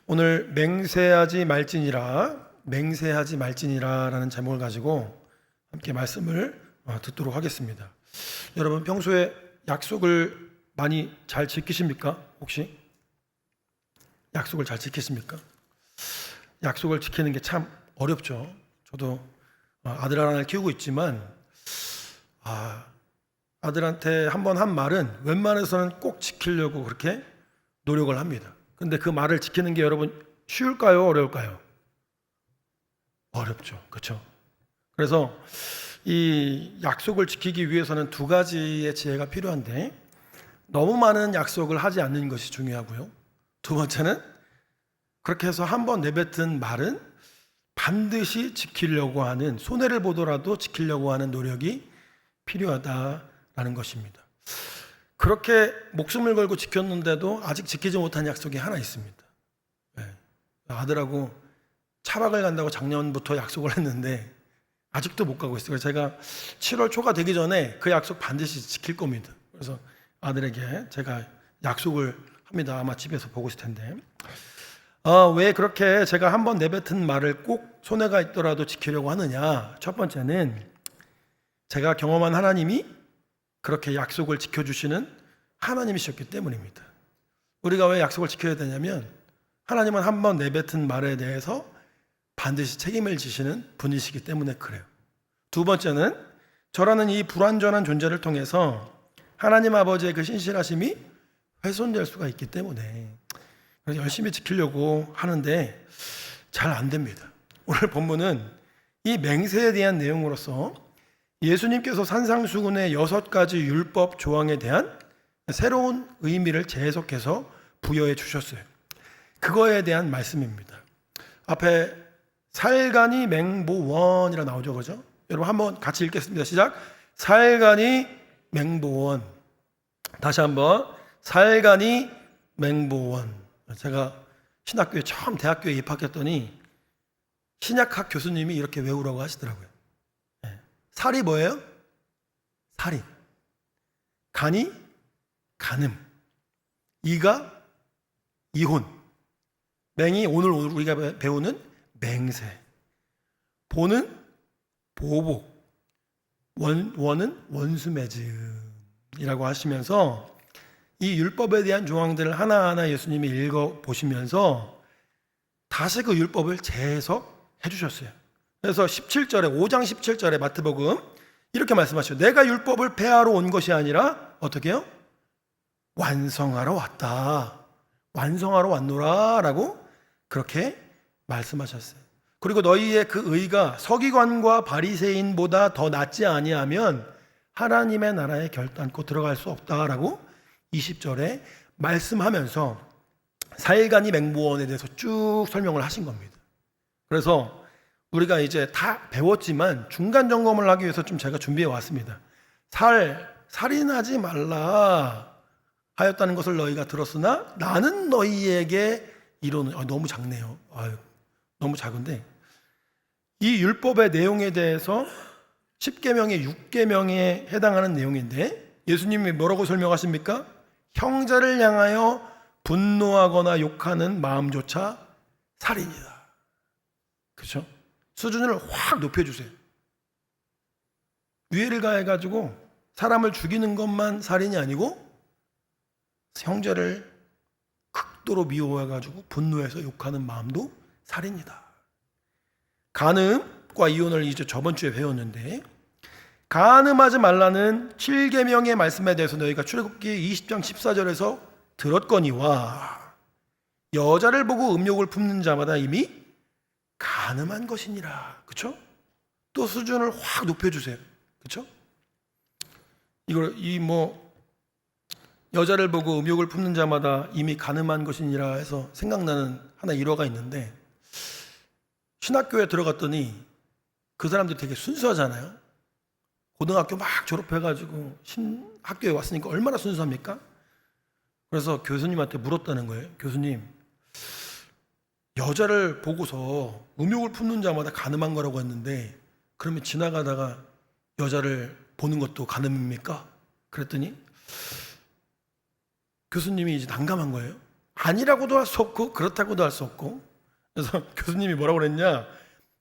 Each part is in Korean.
오늘 맹세하지 말지니라 라는 제목을 가지고 함께 말씀을 듣도록 하겠습니다. 여러분 평소에 약속을 많이 잘 지키십니까? 혹시 약속을 잘 지키십니까? 약속을 지키는 게 참 어렵죠. 저도 아들 하나를 키우고 있지만 아들한테 한번 한 말은 웬만해서는 꼭 지키려고 그렇게 노력을 합니다. 근데 그 말을 지키는 게 여러분 쉬울까요? 어려울까요? 어렵죠. 그렇죠? 그래서 이 약속을 지키기 위해서는 두 가지의 지혜가 필요한데 너무 많은 약속을 하지 않는 것이 중요하고요. 두 번째는 그렇게 해서 한번 내뱉은 말은 반드시 지키려고 하는, 손해를 보더라도 지키려고 하는 노력이 필요하다라는 것입니다. 그렇게 목숨을 걸고 지켰는데도 아직 지키지 못한 약속이 하나 있습니다. 아들하고 차박을 간다고 작년부터 약속을 했는데 아직도 못 가고 있어요. 그래서 제가 7월 초가 되기 전에 그 약속 반드시 지킬 겁니다. 그래서 아들에게 제가 약속을 합니다. 아마 집에서 보고 있을 텐데. 왜 그렇게 제가 한번 내뱉은 말을 꼭 손해가 있더라도 지키려고 하느냐? 첫 번째는 제가 경험한 하나님이 그렇게 약속을 지켜주시는 하나님이셨기 때문입니다. 우리가 왜 약속을 지켜야 되냐면 하나님은 한번 내뱉은 말에 대해서 반드시 책임을 지시는 분이시기 때문에 그래요. 두 번째는 저라는 이 불완전한 존재를 통해서 하나님 아버지의 그 신실하심이 훼손될 수가 있기 때문에 열심히 지키려고 하는데 잘 안 됩니다. 오늘 본문은 이 맹세에 대한 내용으로서 예수님께서 산상수훈의 6가지 율법 조항에 대한 새로운 의미를 재해석해서 부여해 주셨어요. 그거에 대한 말씀입니다. 앞에 살간이 맹보원이라 나오죠, 그죠? 여러분 한번 같이 읽겠습니다. 시작. 살간이 맹보원. 다시 한번 살간이 맹보원. 제가 신학교에 처음 대학교에 입학했더니 신약학 교수님이 이렇게 외우라고 하시더라고요. 살이 뭐예요? 살인. 간이 간음. 이가 이혼. 맹이 오늘 우리가 배우는 맹세. 보는 보복. 원은 원수매증이라고 하시면서 이 율법에 대한 조항들을 하나하나 예수님이 읽어보시면서 다시 그 율법을 재해석해 주셨어요. 그래서 17절에 5장 17절에 마태복음 이렇게 말씀하시죠. 내가 율법을 폐하러 온 것이 아니라 어떻게 해요? 완성하러 왔다. 완성하러 왔노라 라고 그렇게 말씀하셨어요. 그리고 너희의 그 의가 서기관과 바리새인보다 더 낫지 아니하면 하나님의 나라에 결단코 들어갈 수 없다라고 20절에 말씀하면서 살간이 맹보원에 대해서 쭉 설명을 하신 겁니다. 그래서 우리가 이제 다 배웠지만 중간 점검을 하기 위해서 좀 제가 준비해 왔습니다. 살인하지 말라 하였다는 것을 너희가 들었으나 나는 너희에게 이루는, 너무 작네요. 너무 작은데 이 율법의 내용에 대해서 10계명의 6계명에 해당하는 내용인데 예수님이 뭐라고 설명하십니까? 형제를 향하여 분노하거나 욕하는 마음조차 살인이다. 그렇죠? 수준을 확 높여주세요. 위해를 가해가지고 사람을 죽이는 것만 살인이 아니고 형제를 극도로 미워해가지고 분노해서 욕하는 마음도 살인이다. 간음과 이혼을 이제 저번 주에 배웠는데 간음하지 말라는 7계명의 말씀에 대해서 너희가 출애굽기 20장 14절에서 들었거니와 여자를 보고 음욕을 품는 자마다 이미 간음한 것이니라. 그렇죠? 또 수준을 확 높여주세요. 그렇죠? 여자를 보고 음욕을 품는 자마다 이미 간음한 것이니라 해서 생각나는 하나 일화가 있는데 신학교에 들어갔더니 그 사람들이 되게 순수하잖아요. 고등학교 막 졸업해가지고 신학교에 왔으니까 얼마나 순수합니까? 그래서 교수님한테 물었다는 거예요. 교수님, 여자를 보고서 음욕을 품는 자마다 간음한 거라고 했는데 그러면 지나가다가 여자를 보는 것도 간음입니까? 그랬더니 교수님이 이제 난감한 거예요. 아니라고도 할 수 없고 그렇다고도 할 수 없고. 그래서 교수님이 뭐라고 그랬냐,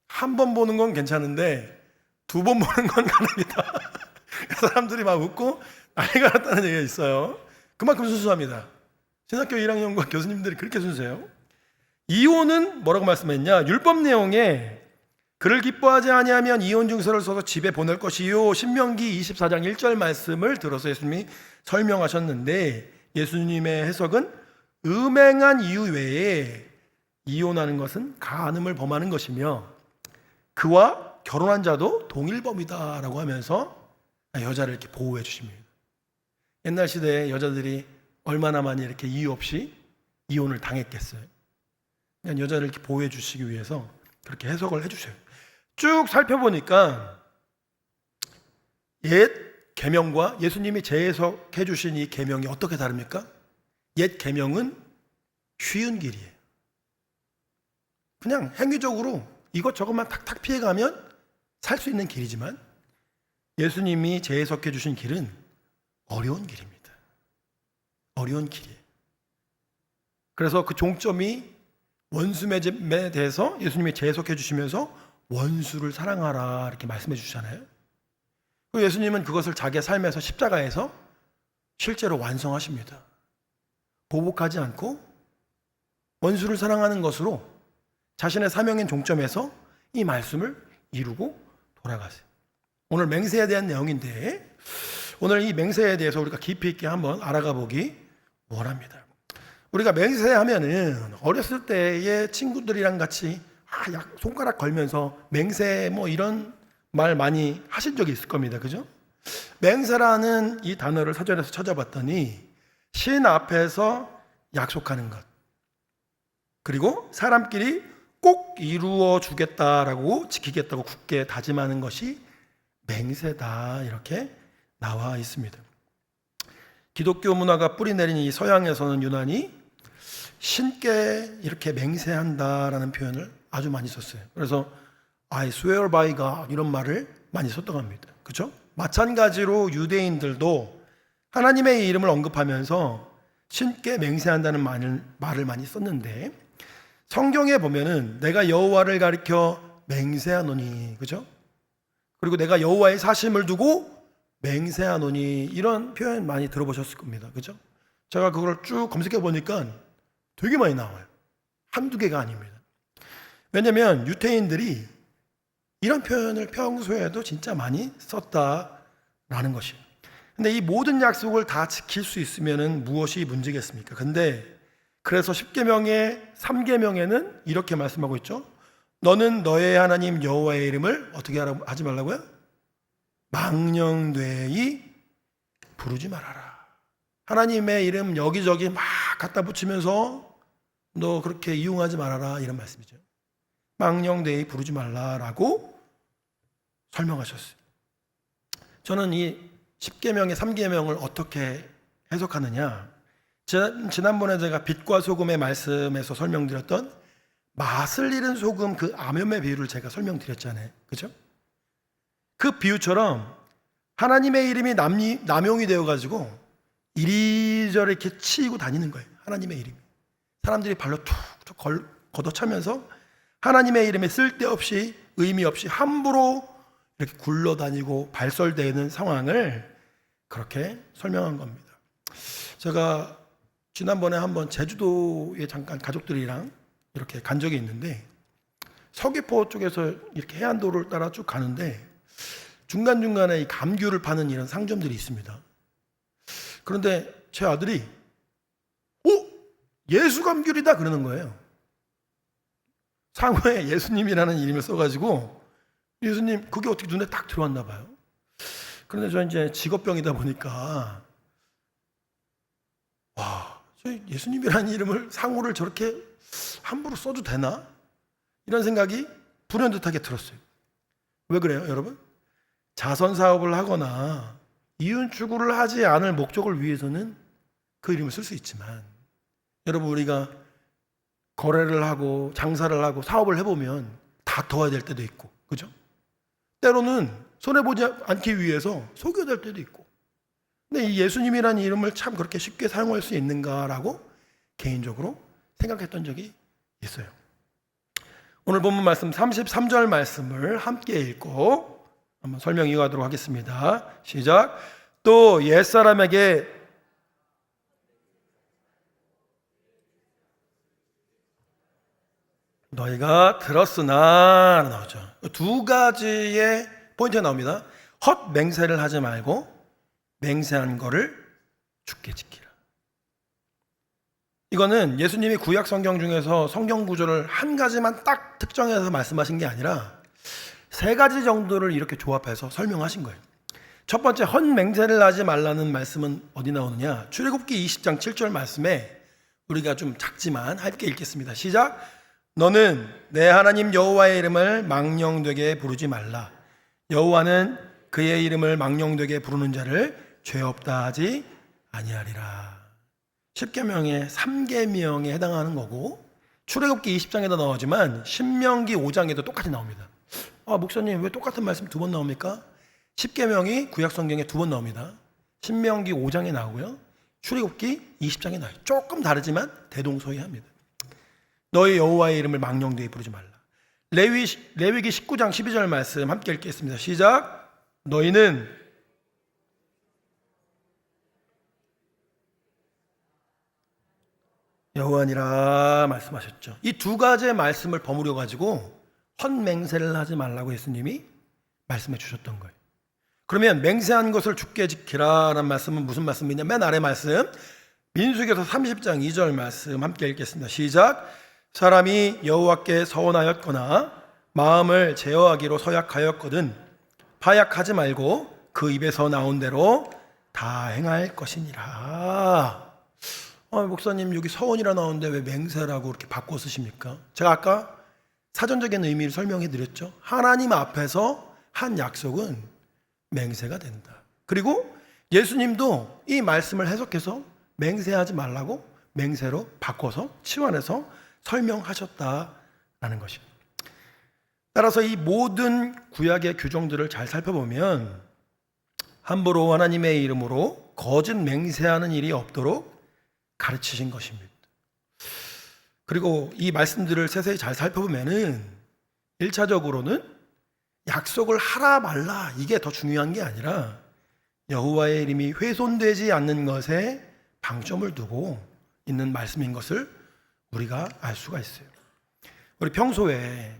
한 번 보는 건 괜찮은데 두 번 보는 건 가능이다. 사람들이 막 웃고 난리가 났다는 얘기가 있어요. 그만큼 순수합니다. 신학교 1학년과 교수님들이 그렇게 순수해요. 이혼은 뭐라고 말씀했냐, 율법 내용에 그를 기뻐하지 아니하면 이혼 증서를 써서 집에 보낼 것이요, 신명기 24장 1절 말씀을 들어서 예수님이 설명하셨는데, 예수님의 해석은 음행한 이유 외에 이혼하는 것은 간음을 범하는 것이며 그와 결혼한 자도 동일범이다 라고 하면서 여자를 이렇게 보호해 주십니다. 옛날 시대에 여자들이 얼마나 많이 이렇게 이유 없이 이혼을 당했겠어요. 그냥 여자를 이렇게 보호해 주시기 위해서 그렇게 해석을 해 주셔요. 쭉 살펴보니까 옛 계명과 예수님이 재해석해 주신 이 계명이 어떻게 다릅니까? 옛 계명은 쉬운 길이에요. 그냥 행위적으로 이것저것만 탁탁 피해가면 살 수 있는 길이지만, 예수님이 재해석해 주신 길은 어려운 길입니다. 어려운 길이에요. 그래서 그 종점이 원수매에 대해서 예수님이 재해석해 주시면서 원수를 사랑하라 이렇게 말씀해 주시잖아요. 그리고 예수님은 그것을 자기의 삶에서 십자가에서 실제로 완성하십니다. 보복하지 않고 원수를 사랑하는 것으로 자신의 사명인 종점에서 이 말씀을 이루고 돌아가세요. 오늘 맹세에 대한 내용인데, 오늘 이 맹세에 대해서 우리가 깊이 있게 한번 알아가 보기 원합니다. 우리가 맹세하면은 어렸을 때의 친구들이랑 같이 손가락 걸면서 맹세 뭐 이런 말 많이 하신 적이 있을 겁니다. 그죠? 맹세라는 이 단어를 사전에서 찾아봤더니 신 앞에서 약속하는 것, 그리고 사람끼리 꼭 이루어 주겠다라고 지키겠다고 굳게 다짐하는 것이 맹세다 이렇게 나와 있습니다. 기독교 문화가 뿌리내린 이 서양에서는 유난히 신께 이렇게 맹세한다라는 표현을 아주 많이 썼어요. 그래서 I swear by God 이런 말을 많이 썼다고 합니다. 그렇죠? 마찬가지로 유대인들도 하나님의 이름을 언급하면서 신께 맹세한다는 말을 많이 썼는데, 성경에 보면은 내가 여호와를 가리켜 맹세하노니, 그죠? 그리고 내가 여호와의 사심을 두고 맹세하노니, 이런 표현 많이 들어보셨을 겁니다. 그죠? 제가 그걸 쭉 검색해 보니까 되게 많이 나와요. 한두 개가 아닙니다. 왜냐하면 유대인들이 이런 표현을 평소에도 진짜 많이 썼다라는 것이에요. 근데 이 모든 약속을 다 지킬 수 있으면은 무엇이 문제겠습니까? 근데 그래서 10계명의 3계명에는 이렇게 말씀하고 있죠. 너는 너의 하나님 여호와의 이름을 어떻게 하지 말라고요? 망령되이 부르지 말아라. 하나님의 이름 여기저기 막 갖다 붙이면서 너 그렇게 이용하지 말아라, 이런 말씀이죠. 망령되이 부르지 말라라고 설명하셨어요. 저는 이 10계명의 3계명을 어떻게 해석하느냐, 지난번에 제가 빛과 소금의 말씀에서 설명드렸던 맛을 잃은 소금, 그 암염의 비유를 제가 설명드렸잖아요. 그죠? 그 비유처럼 하나님의 이름이 남용이 되어가지고 이리저리 이렇게 치이고 다니는 거예요. 하나님의 이름이 사람들이 발로 툭툭 걷어차면서 하나님의 이름에 쓸데없이 의미 없이 함부로 이렇게 굴러다니고 발설되는 상황을 그렇게 설명한 겁니다. 제가 지난번에 한번 제주도에 잠깐 가족들이랑 이렇게 간 적이 있는데, 서귀포 쪽에서 이렇게 해안도로를 따라 쭉 가는데 중간중간에 이 감귤을 파는 이런 상점들이 있습니다. 그런데 제 아들이 예수 감귤이다 그러는 거예요. 상호에 예수님이라는 이름을 써가지고, 예수님, 그게 어떻게 눈에 딱 들어왔나 봐요. 그런데 저 이제 직업병이다 보니까 예수님이라는 이름을 상호를 저렇게 함부로 써도 되나? 이런 생각이 불현듯하게 들었어요. 왜 그래요, 여러분? 자선 사업을 하거나 이윤 추구를 하지 않을 목적을 위해서는 그 이름을 쓸 수 있지만, 여러분, 우리가 거래를 하고 장사를 하고 사업을 해보면 다 도와야 될 때도 있고, 그죠? 때로는 손해보지 않기 위해서 속여야 될 때도 있고. 근데 이 예수님이라는 이름을 참 그렇게 쉽게 사용할 수 있는가라고 개인적으로 생각했던 적이 있어요. 오늘 본문 말씀 33절 말씀을 함께 읽고 한번 설명 이어가도록 하겠습니다. 시작. 또 옛사람에게 너희가 들었으나 나오죠. 두 가지의 포인트가 나옵니다. 헛 맹세를 하지 말고 맹세한 거를 굳게 지키라. 이거는 예수님이 구약 성경 중에서 성경 구조를 한 가지만 딱 특정해서 말씀하신 게 아니라 세 가지 정도를 이렇게 조합해서 설명하신 거예요. 첫 번째, 헛 맹세를 하지 말라는 말씀은 어디 나오느냐? 출애굽기 20장 7절 말씀에 우리가 좀 작지만 함께 읽겠습니다. 시작. 너는 내 하나님 여호와의 이름을 망령되게 부르지 말라. 여호와는 그의 이름을 망령되게 부르는 자를 죄 없다 하지 아니하리라. 10계명의 3계명에 해당하는 거고, 출애굽기 20장에도 나오지만 신명기 5장에도 똑같이 나옵니다. 목사님 왜 똑같은 말씀 두 번 나옵니까? 10계명이 구약 성경에 두 번 나옵니다. 신명기 5장에 나오고요, 출애굽기 20장에 나와요. 조금 다르지만 대동소이합니다. 너희 여호와의 이름을 망령되게 부르지 말라. 레위기 19장 12절 말씀 함께 읽겠습니다. 시작. 너희는 여호와니라 말씀하셨죠. 이 두 가지의 말씀을 버무려 가지고 헛맹세를 하지 말라고 예수님이 말씀해 주셨던 거예요. 그러면 맹세한 것을 굳게 지키라라는 말씀은 무슨 말씀이냐? 맨 아래 말씀 민수기서 30장 2절 말씀 함께 읽겠습니다. 시작. 사람이 여호와께 서원하였거나 마음을 제어하기로 서약하였거든 파약하지 말고 그 입에서 나온 대로 다 행할 것이니라. 목사님 여기 서원이라 나오는데 왜 맹세라고 이렇게 바꿔 쓰십니까? 제가 아까 사전적인 의미를 설명해 드렸죠. 하나님 앞에서 한 약속은 맹세가 된다. 그리고 예수님도 이 말씀을 해석해서 맹세하지 말라고 맹세로 바꿔서 치환해서 설명하셨다라는 것입니다. 따라서 이 모든 구약의 규정들을 잘 살펴보면 함부로 하나님의 이름으로 거짓 맹세하는 일이 없도록 가르치신 것입니다. 그리고 이 말씀들을 세세히 잘 살펴보면은 1차적으로는 약속을 하라 말라 이게 더 중요한 게 아니라 여호와의 이름이 훼손되지 않는 것에 방점을 두고 있는 말씀인 것을 우리가 알 수가 있어요. 우리 평소에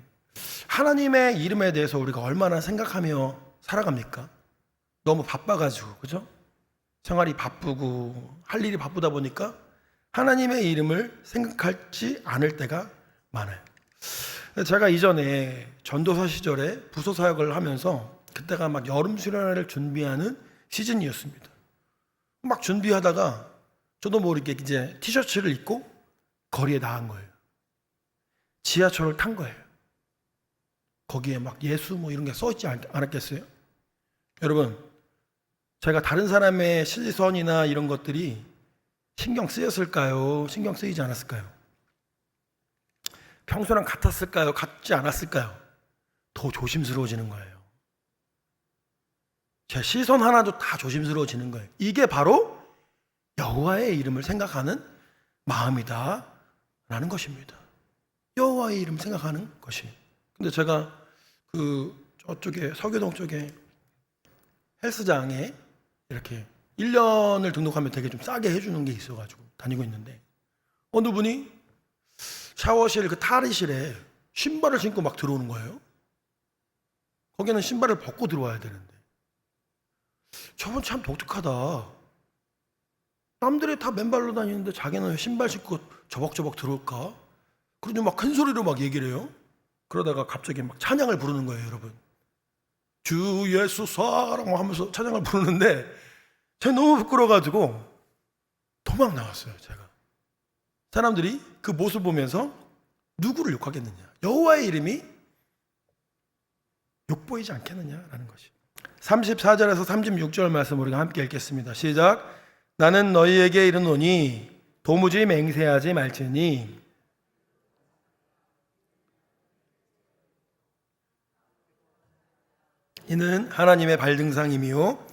하나님의 이름에 대해서 우리가 얼마나 생각하며 살아갑니까? 너무 바빠가지고, 그죠? 생활이 바쁘고 할 일이 바쁘다 보니까 하나님의 이름을 생각하지 않을 때가 많아요. 제가 이전에 전도사 시절에 부서 사역을 하면서 그때가 막 여름 수련회를 준비하는 시즌이었습니다. 막 준비하다가 저도 모르게 이제 티셔츠를 입고 거리에 나간 거예요. 지하철을 탄 거예요. 거기에 막 예수 뭐 이런 게 써있지 않았겠어요? 여러분, 제가 다른 사람의 시선이나 이런 것들이 신경 쓰였을까요? 신경 쓰이지 않았을까요? 평소랑 같았을까요? 같지 않았을까요? 더 조심스러워지는 거예요. 제 시선 하나도 다 조심스러워지는 거예요. 이게 바로 여호와의 이름을 생각하는 마음이다 라는 것입니다. 여호와의 이름 생각하는 것이. 근데 제가 저쪽에 서교동 쪽에 헬스장에 이렇게 1년을 등록하면 되게 좀 싸게 해주는 게 있어가지고 다니고 있는데 어느 분이 샤워실 그 탈의실에 신발을 신고 막 들어오는 거예요. 거기는 신발을 벗고 들어와야 되는데 저분 참 독특하다. 남들이 다 맨발로 다니는데 자기는 왜 신발 신고 저벅저벅 들어올까? 그러더니 막 큰 소리로 막 얘기를 해요. 그러다가 갑자기 막 찬양을 부르는 거예요, 여러분. 주 예수 사랑 하면서 찬양을 부르는데 제가 너무 부끄러워가지고 도망 나왔어요. 제가 사람들이 그 모습 보면서 누구를 욕하겠느냐, 여호와의 이름이 욕보이지 않겠느냐라는 것이. 34절에서 36절 말씀 우리가 함께 읽겠습니다. 시작. 나는 너희에게 이르노니 도무지 맹세하지 말지니 이는 하나님의 발등상이미요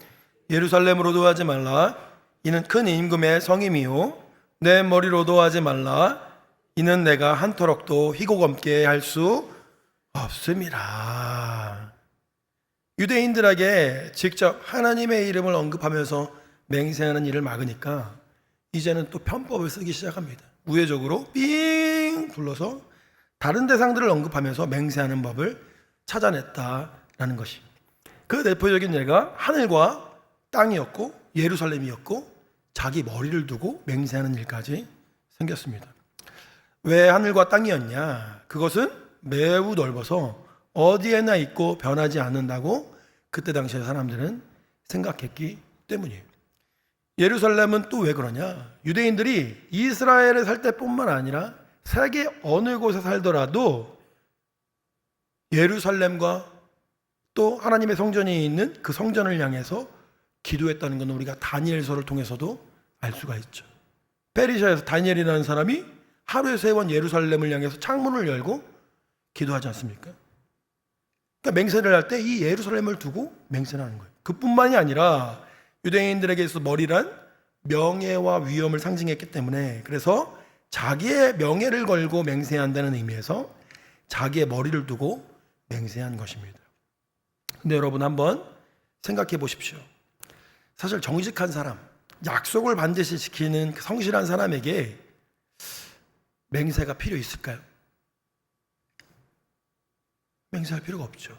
예루살렘으로도 하지 말라. 이는 큰 임금의 성임이요 내 머리로도 하지 말라. 이는 내가 한터럭도 희고검게 할 수 없음이라. 유대인들에게 직접 하나님의 이름을 언급하면서 맹세하는 일을 막으니까 이제는 또 편법을 쓰기 시작합니다. 우회적으로 삥 둘러서 다른 대상들을 언급하면서 맹세하는 법을 찾아냈다라는 것이, 그 대표적인 예가 하늘과 땅이었고 예루살렘이었고 자기 머리를 두고 맹세하는 일까지 생겼습니다. 왜 하늘과 땅이었냐? 그것은 매우 넓어서 어디에나 있고 변하지 않는다고 그때 당시에 사람들은 생각했기 때문이에요. 예루살렘은 또 왜 그러냐? 유대인들이 이스라엘에 살 때뿐만 아니라 세계 어느 곳에 살더라도 예루살렘과 또 하나님의 성전이 있는 그 성전을 향해서 기도했다는 것은 우리가 다니엘서를 통해서도 알 수가 있죠. 페르시아에서 다니엘이라는 사람이 하루에 3번 예루살렘을 향해서 창문을 열고 기도하지 않습니까? 그러니까 맹세를 할 때 이 예루살렘을 두고 맹세를 하는 거예요. 그뿐만이 아니라 유대인들에게 있어 머리란 명예와 위엄을 상징했기 때문에, 그래서 자기의 명예를 걸고 맹세한다는 의미에서 자기의 머리를 두고 맹세한 것입니다. 근데 여러분 한번 생각해 보십시오. 사실 정직한 사람, 약속을 반드시 지키는 성실한 사람에게 맹세가 필요 있을까요? 맹세할 필요가 없죠.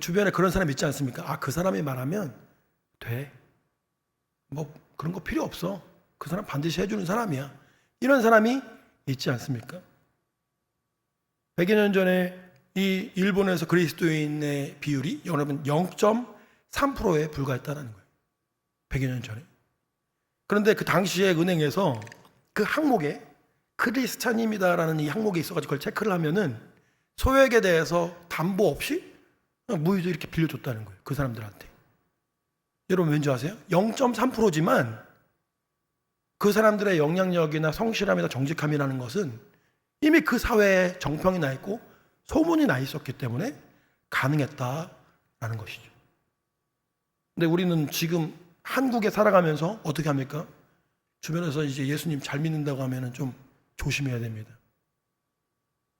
주변에 그런 사람 있지 않습니까? 아, 그 사람이 말하면 돼. 뭐 그런 거 필요 없어. 그 사람 반드시 해주는 사람이야. 이런 사람이 있지 않습니까? 100여 년 전에 이 일본에서 그리스도인의 비율이 여러분 0.3%에 불과했다는 거예요. 100여 년 전에. 그런데 그 당시에 은행에서 그 항목에 크리스찬입니다라는 이 항목이 있어가지고 그걸 체크를 하면은 소액에 대해서 담보 없이 무의도 이렇게 빌려줬다는 거예요. 그 사람들한테. 여러분 왠지 아세요? 0.3%지만 그 사람들의 영향력이나 성실함이나 정직함이라는 것은 이미 그 사회에 정평이 나 있고 소문이 나 있었기 때문에 가능했다라는 것이죠. 근데 우리는 지금 한국에 살아가면서 어떻게 합니까? 주변에서 이제 예수님 잘 믿는다고 하면 좀 조심해야 됩니다.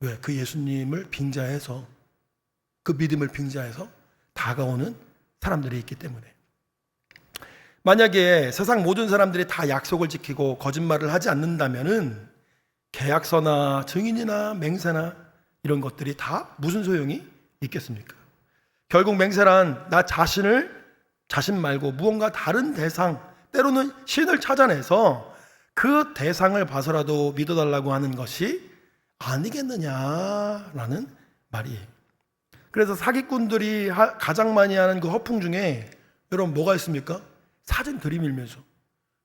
왜? 그 예수님을 빙자해서, 그 믿음을 빙자해서 다가오는 사람들이 있기 때문에. 만약에 세상 모든 사람들이 다 약속을 지키고 거짓말을 하지 않는다면은 계약서나 증인이나 맹세나 이런 것들이 다 무슨 소용이 있겠습니까? 결국 맹세란 나 자신 말고 무언가 다른 대상, 때로는 신을 찾아내서 그 대상을 봐서라도 믿어달라고 하는 것이 아니겠느냐라는 말이에요. 그래서 사기꾼들이 가장 많이 하는 그 허풍 중에 여러분 뭐가 있습니까? 사진 들이밀면서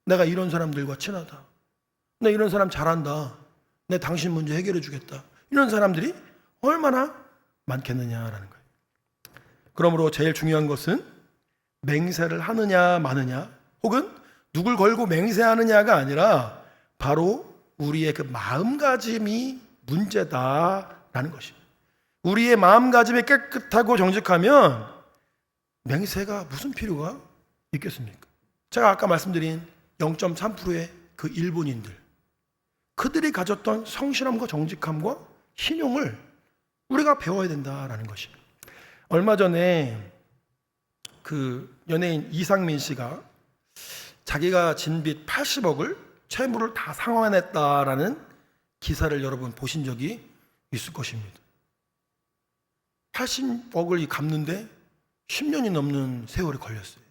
내가 이런 사람들과 친하다, 내 이런 사람 잘한다, 내 당신 문제 해결해 주겠다, 이런 사람들이 얼마나 많겠느냐라는 거예요. 그러므로 제일 중요한 것은 맹세를 하느냐 마느냐, 혹은 누굴 걸고 맹세하느냐가 아니라 바로 우리의 그 마음가짐이 문제다라는 것입니다. 우리의 마음가짐이 깨끗하고 정직하면 맹세가 무슨 필요가 있겠습니까? 제가 아까 말씀드린 0.3%의 그 일본인들, 그들이 가졌던 성실함과 정직함과 신용을 우리가 배워야 된다라는 것입니다. 얼마 전에 그 연예인 이상민 씨가 자기가 진 빚 80억을 채무를 다 상환했다라는 기사를 여러분 보신 적이 있을 것입니다. 80억을 갚는데 10년이 넘는 세월이 걸렸어요.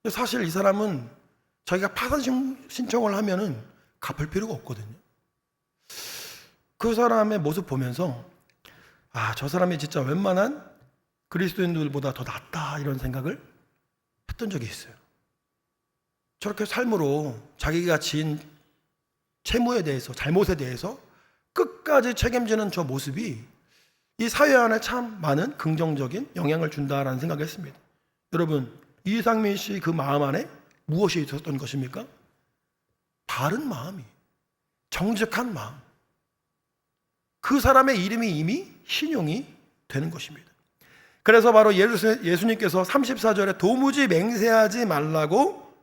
사실 이 사람은 자기가 파산 신청을 하면은 갚을 필요가 없거든요. 그 사람의 모습 보면서 아, 저 사람이 진짜 웬만한 그리스도인들보다 더 낫다 이런 생각을 했던 적이 있어요. 저렇게 삶으로 자기가 지은 채무에 대해서, 잘못에 대해서 끝까지 책임지는 저 모습이 이 사회 안에 참 많은 긍정적인 영향을 준다라는 생각을 했습니다. 여러분, 이상민 씨 그 마음 안에 무엇이 있었던 것입니까? 바른 마음이, 정직한 마음. 그 사람의 이름이 이미 신용이 되는 것입니다. 그래서 바로 예수님께서 34절에 도무지 맹세하지 말라고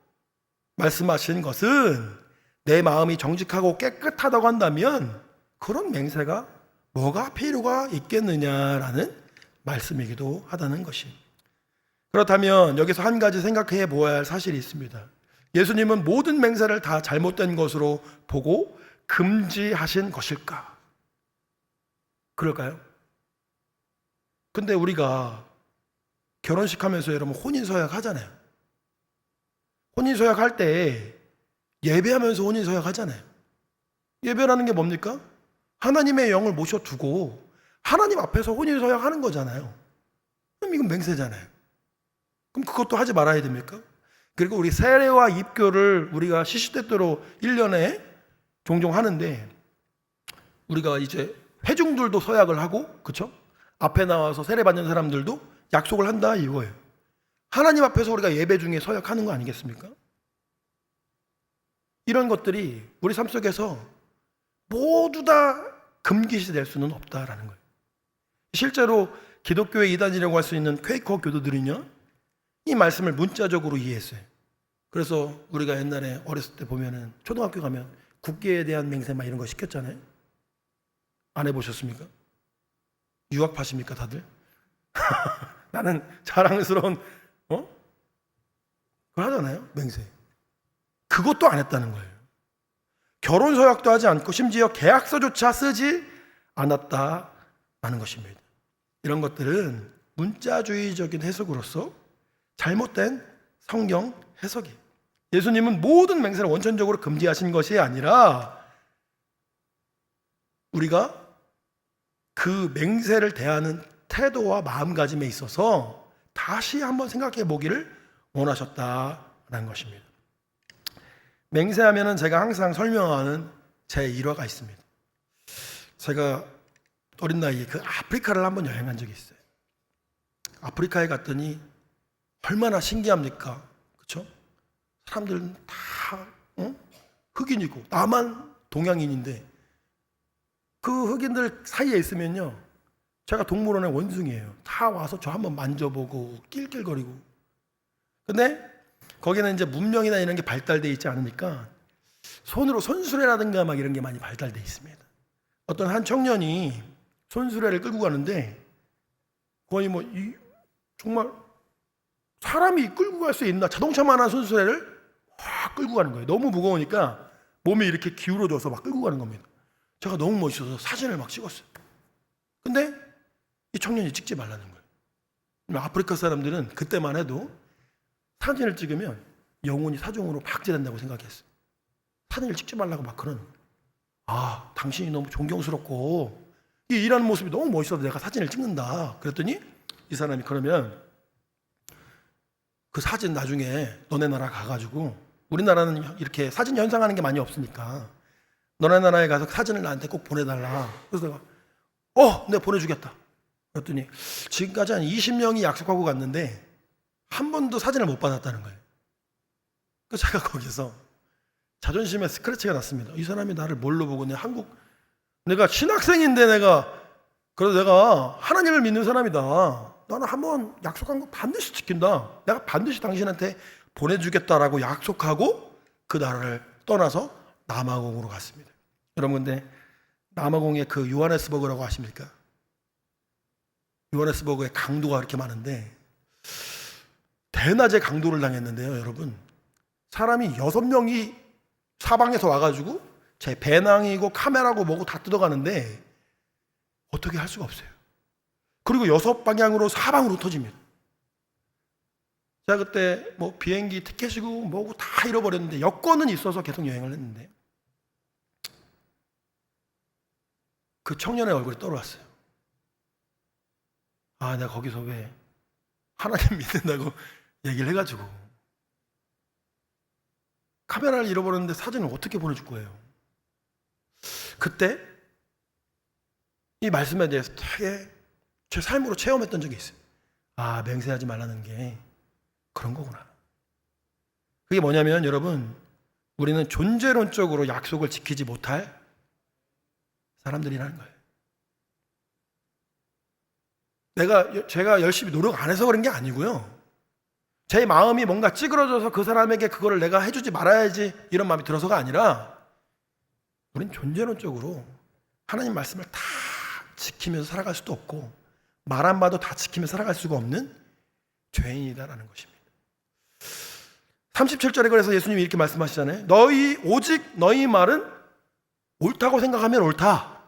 말씀하신 것은 내 마음이 정직하고 깨끗하다고 한다면 그런 맹세가 뭐가 필요가 있겠느냐라는 말씀이기도 하다는 것이. 그렇다면 여기서 한 가지 생각해 보아야 할 사실이 있습니다. 예수님은 모든 맹세를 다 잘못된 것으로 보고 금지하신 것일까? 그럴까요? 근데 우리가 결혼식 하면서 여러분 혼인서약 하잖아요. 혼인서약 할 때 예배하면서 혼인서약 하잖아요. 예배라는 게 뭡니까? 하나님의 영을 모셔두고 하나님 앞에서 혼인서약 하는 거잖아요. 그럼 이건 맹세잖아요. 그럼 그것도 하지 말아야 됩니까? 그리고 우리 세례와 입교를 우리가 시시때때로 1년에 종종 하는데, 우리가 이제 회중들도 서약을 하고, 그렇죠? 앞에 나와서 세례 받는 사람들도 약속을 한다 이거예요. 하나님 앞에서 우리가 예배 중에 서약하는 거 아니겠습니까? 이런 것들이 우리 삶 속에서 모두 다 금기시 될 수는 없다라는 거예요. 실제로 기독교의 이단이라고 할 수 있는 퀘이커 교도들은요, 이 말씀을 문자적으로 이해했어요. 그래서 우리가 옛날에 어렸을 때 보면은 초등학교 가면 국계에 대한 맹세 막 이런 거 시켰잖아요. 안 해보셨습니까? 유학파십니까 다들? 나는 자랑스러운 그거 하잖아요, 맹세. 그것도 안 했다는 거예요. 결혼 서약도 하지 않고 심지어 계약서조차 쓰지 않았다라는 것입니다. 이런 것들은 문자주의적인 해석으로서 잘못된 성경 해석이에요. 예수님은 모든 맹세를 원천적으로 금지하신 것이 아니라 우리가 그 맹세를 대하는 태도와 마음가짐에 있어서 다시 한번 생각해 보기를 원하셨다라는 것입니다. 맹세하면은 제가 항상 설명하는 제 일화가 있습니다. 제가 어린 나이에 그 아프리카를 한번 여행한 적이 있어요. 아프리카에 갔더니 얼마나 신기합니까? 그렇죠? 사람들은 다 흑인이고 나만 동양인인데, 그 흑인들 사이에 있으면요, 제가 동물원의 원숭이에요. 다 와서 저 한번 만져보고 낄낄거리고. 근데 거기는 이제 문명이나 이런 게 발달되어 있지 않으니까 손으로 손수레라든가 막 이런 게 많이 발달되어 있습니다. 어떤 한 청년이 손수레를 끌고 가는데 거의 정말 사람이 끌고 갈 수 있나, 자동차만한 손수레를 확 끌고 가는 거예요. 너무 무거우니까 몸이 이렇게 기울어져서 막 끌고 가는 겁니다. 제가 너무 멋있어서 사진을 막 찍었어요. 근데 이 청년이 찍지 말라는 거예요. 아프리카 사람들은 그때만 해도 사진을 찍으면 영혼이 사종으로 박제된다고 생각했어요. 사진을 찍지 말라고 막 그러는 거예요. 당신이 너무 존경스럽고 이 일하는 모습이 너무 멋있어서 내가 사진을 찍는다. 그랬더니 이 사람이 그러면 그 사진 나중에 너네 나라 가가지고, 우리나라는 이렇게 사진 현상하는 게 많이 없으니까 너네 나라에 가서 사진을 나한테 꼭 보내달라. 그래서 내가 내가 보내주겠다. 그랬더니 지금까지 한 20명이 약속하고 갔는데 한 번도 사진을 못 받았다는 거예요. 그래서 제가 거기서 자존심에 스크래치가 났습니다. 이 사람이 나를 뭘로 보고, 내가 신학생인데 그래서 내가 하나님을 믿는 사람이다. 나는 한번 약속한 거 반드시 지킨다. 내가 반드시 당신한테 보내주겠다라고 약속하고 그 나라를 떠나서 남아공으로 갔습니다. 여러분, 근데 남아공의 그 요하네스버그라고 아십니까? 요하네스버그의 강도가 그렇게 많은데 대낮에 강도를 당했는데요, 여러분. 사람이 6명이 사방에서 와가지고 제 배낭이고 카메라고 뭐고 다 뜯어가는데 어떻게 할 수가 없어요. 그리고 6방향으로 사방으로 터집니다. 제가 그때 비행기 티켓이고 뭐고 다 잃어버렸는데 여권은 있어서 계속 여행을 했는데 그 청년의 얼굴이 떠올랐어요. 내가 거기서 왜 하나님 믿는다고 얘기를 해가지고 카메라를 잃어버렸는데 사진을 어떻게 보내줄 거예요. 그때 이 말씀에 대해서 되게 제 삶으로 체험했던 적이 있어요. 맹세하지 말라는 게 그런 거구나. 그게 뭐냐면, 여러분, 우리는 존재론적으로 약속을 지키지 못할 사람들이라는 거예요. 제가 열심히 노력 안 해서 그런 게 아니고요. 제 마음이 뭔가 찌그러져서 그 사람에게 그거를 내가 해주지 말아야지 이런 마음이 들어서가 아니라 우린 존재론적으로 하나님 말씀을 다 지키면서 살아갈 수도 없고 말 안 봐도 다 지키면서 살아갈 수가 없는 죄인이다라는 것입니다. 37절에 그래서 예수님이 이렇게 말씀하시잖아요. 오직 너희 말은 옳다고 생각하면 옳다,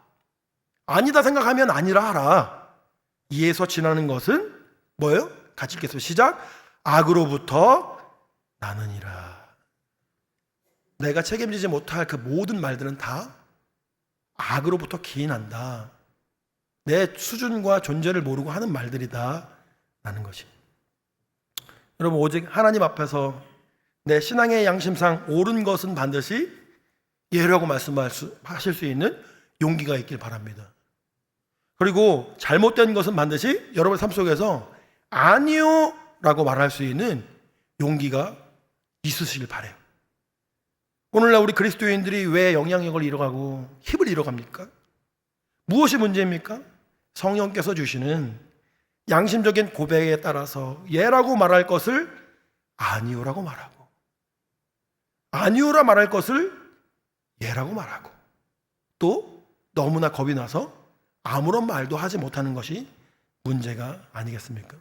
아니다 생각하면 아니라 하라. 이에서 지나는 것은 뭐예요? 같이 읽겠습니다. 시작. 악으로부터 나느니라. 내가 책임지지 못할 그 모든 말들은 다 악으로부터 기인한다. 내 수준과 존재를 모르고 하는 말들이다 라는 것이. 여러분, 오직 하나님 앞에서 내 신앙의 양심상 옳은 것은 반드시 예라고 말씀하실 수 있는 용기가 있길 바랍니다. 그리고 잘못된 것은 반드시 여러분의 삶 속에서 아니요 라고 말할 수 있는 용기가 있으시길 바라요. 오늘날 우리 그리스도인들이 왜 영향력을 잃어가고 힘을 잃어갑니까? 무엇이 문제입니까? 성령께서 주시는 양심적인 고백에 따라서 예라고 말할 것을 아니요라고 말하고, 아니요라 말할 것을 예라고 말하고, 또 너무나 겁이 나서 아무런 말도 하지 못하는 것이 문제가 아니겠습니까?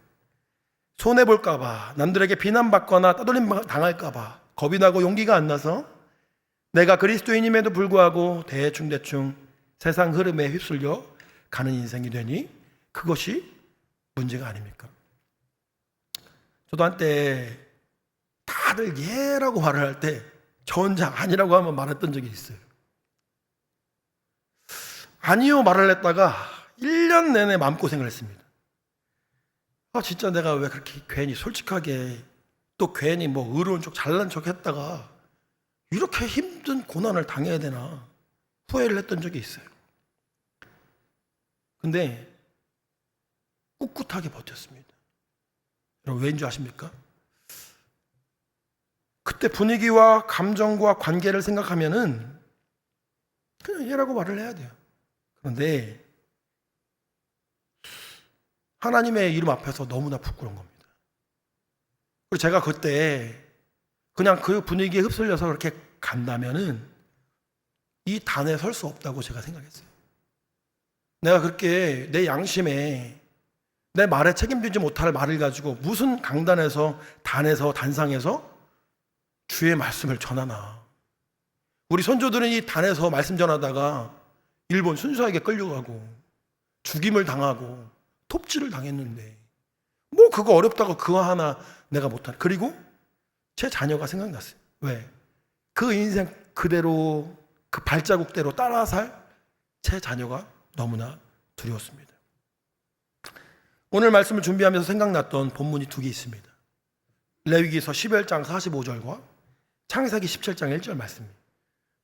손해볼까봐, 남들에게 비난받거나 따돌림 당할까봐 겁이 나고 용기가 안 나서 내가 그리스도인임에도 불구하고 대충 세상 흐름에 휩쓸려 가는 인생이 되니 그것이 문제가 아닙니까? 저도 한때 다들 예라고 말을 할 때 저 혼자 아니라고 하면 말했던 적이 있어요. 아니요 말을 했다가 1년 내내 마음고생을 했습니다. 진짜 내가 왜 그렇게 괜히 솔직하게, 또 괜히 뭐 의로운 척 잘난 척 했다가 이렇게 힘든 고난을 당해야 되나 후회를 했던 적이 있어요. 근데 꿋꿋하게 버텼습니다. 여러분, 왜인 줄 아십니까? 그때 분위기와 감정과 관계를 생각하면은 그냥 얘라고 말을 해야 돼요. 그런데 하나님의 이름 앞에서 너무나 부끄러운 겁니다. 그리고 제가 그때 그냥 그 분위기에 휩쓸려서 그렇게 간다면은 이 단에 설 수 없다고 제가 생각했어요. 내가 그렇게 내 양심에 내 말에 책임지지 못할 말을 가지고 무슨 강단에서, 단에서, 단상에서 주의 말씀을 전하나. 우리 선조들은 이 단에서 말씀 전하다가 일본 순사에게 끌려가고 죽임을 당하고 톱질을 당했는데 뭐 그거 어렵다고 그거 하나 내가 못하는. 그리고 제 자녀가 생각났어요. 왜? 그 인생 그대로 그 발자국대로 따라 살 제 자녀가 너무나 두려웠습니다. 오늘 말씀을 준비하면서 생각났던 본문이 두 개 있습니다. 레위기서 11장 45절과 창세기 17장 1절 말씀입니다.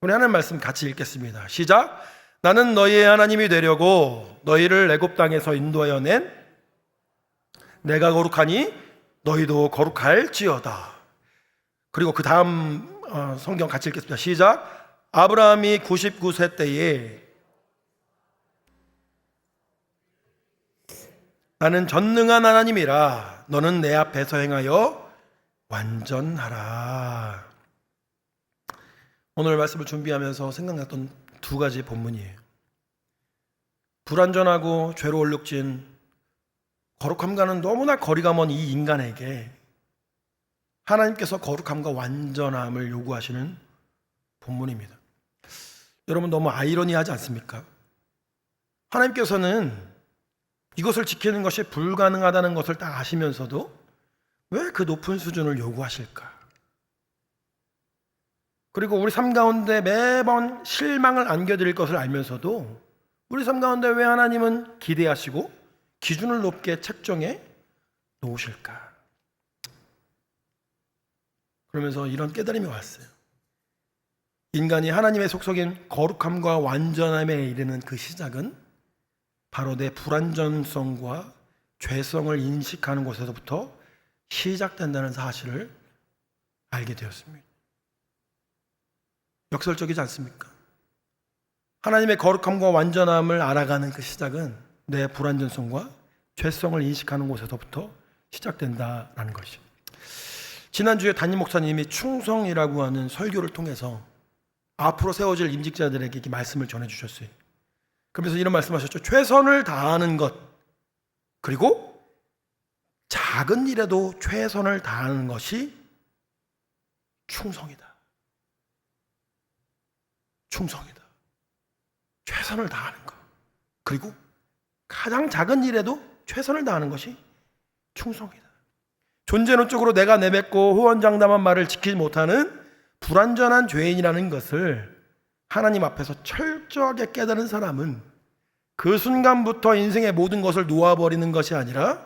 우리 하나님 말씀 같이 읽겠습니다. 시작. 나는 너희의 하나님이 되려고 너희를 애굽 땅에서 인도하여 낸 내가 거룩하니 너희도 거룩할지어다. 그리고 그 다음 성경 같이 읽겠습니다. 시작. 아브라함이 99세 때에 나는 전능한 하나님이라 너는 내 앞에서 행하여 완전하라. 오늘 말씀을 준비하면서 생각났던 두 가지 본문이에요. 불완전하고 죄로 얼룩진 거룩함과는 너무나 거리가 먼 이 인간에게 하나님께서 거룩함과 완전함을 요구하시는 본문입니다. 여러분, 너무 아이러니하지 않습니까? 하나님께서는 이것을 지키는 것이 불가능하다는 것을 다 아시면서도 왜 그 높은 수준을 요구하실까? 그리고 우리 삶 가운데 매번 실망을 안겨드릴 것을 알면서도 우리 삶 가운데 왜 하나님은 기대하시고 기준을 높게 책정해 놓으실까? 그러면서 이런 깨달음이 왔어요. 인간이 하나님의 속성인 거룩함과 완전함에 이르는 그 시작은 바로 내 불완전성과 죄성을 인식하는 곳에서부터 시작된다는 사실을 알게 되었습니다. 역설적이지 않습니까? 하나님의 거룩함과 완전함을 알아가는 그 시작은 내 불완전성과 죄성을 인식하는 곳에서부터 시작된다라는 것이죠. 지난주에 담임 목사님이 충성이라고 하는 설교를 통해서 앞으로 세워질 임직자들에게 이렇게 말씀을 전해주셨어요. 그러면서 이런 말씀하셨죠. 최선을 다하는 것, 그리고 작은 일에도 최선을 다하는 것이 충성이다. 충성이다. 최선을 다하는 것, 그리고 가장 작은 일에도 최선을 다하는 것이 충성이다. 존재론적으로 내가 내뱉고 호언장담한 말을 지키지 못하는 불완전한 죄인이라는 것을 하나님 앞에서 철저하게 깨달은 사람은 그 순간부터 인생의 모든 것을 놓아버리는 것이 아니라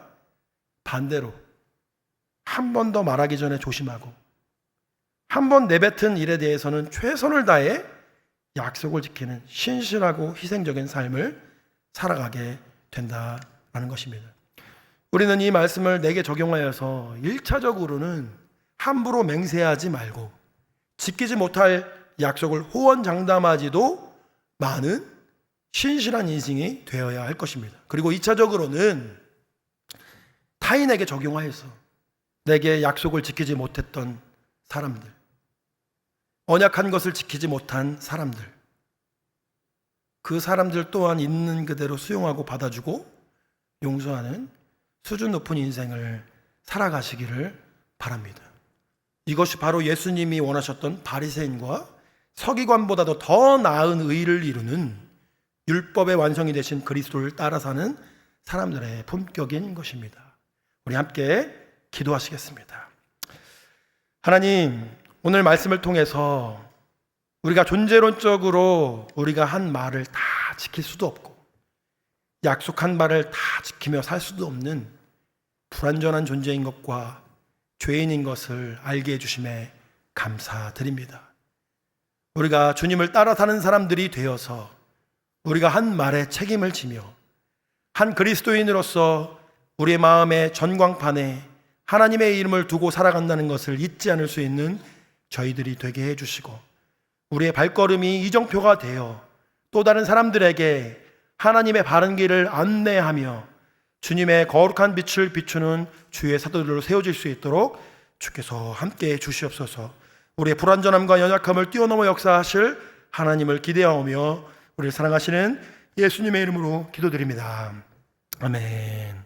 반대로 한 번 더 말하기 전에 조심하고 한 번 내뱉은 일에 대해서는 최선을 다해 약속을 지키는 신실하고 희생적인 삶을 살아가게 된다는 것입니다. 우리는 이 말씀을 내게 적용하여서 1차적으로는 함부로 맹세하지 말고 지키지 못할 약속을 호언장담하지도 많은 신실한 인생이 되어야 할 것입니다. 그리고 2차적으로는 타인에게 적용하여서 내게 약속을 지키지 못했던 사람들, 언약한 것을 지키지 못한 사람들, 그 사람들 또한 있는 그대로 수용하고 받아주고 용서하는 수준 높은 인생을 살아가시기를 바랍니다. 이것이 바로 예수님이 원하셨던 바리새인과 서기관보다도 더 나은 의를 이루는 율법의 완성이 되신 그리스도를 따라 사는 사람들의 품격인 것입니다. 우리 함께 기도하시겠습니다. 하나님, 오늘 말씀을 통해서 우리가 존재론적으로 우리가 한 말을 다 지킬 수도 없고 약속한 말을 다 지키며 살 수도 없는 불완전한 존재인 것과 죄인인 것을 알게 해주심에 감사드립니다. 우리가 주님을 따라 사는 사람들이 되어서 우리가 한 말에 책임을 지며 한 그리스도인으로서 우리의 마음의 전광판에 하나님의 이름을 두고 살아간다는 것을 잊지 않을 수 있는 저희들이 되게 해주시고 우리의 발걸음이 이정표가 되어 또 다른 사람들에게 하나님의 바른 길을 안내하며 주님의 거룩한 빛을 비추는 주의 사도들로 세워질 수 있도록 주께서 함께해 주시옵소서. 우리의 불완전함과 연약함을 뛰어넘어 역사하실 하나님을 기대하오며 우리를 사랑하시는 예수님의 이름으로 기도드립니다. 아멘.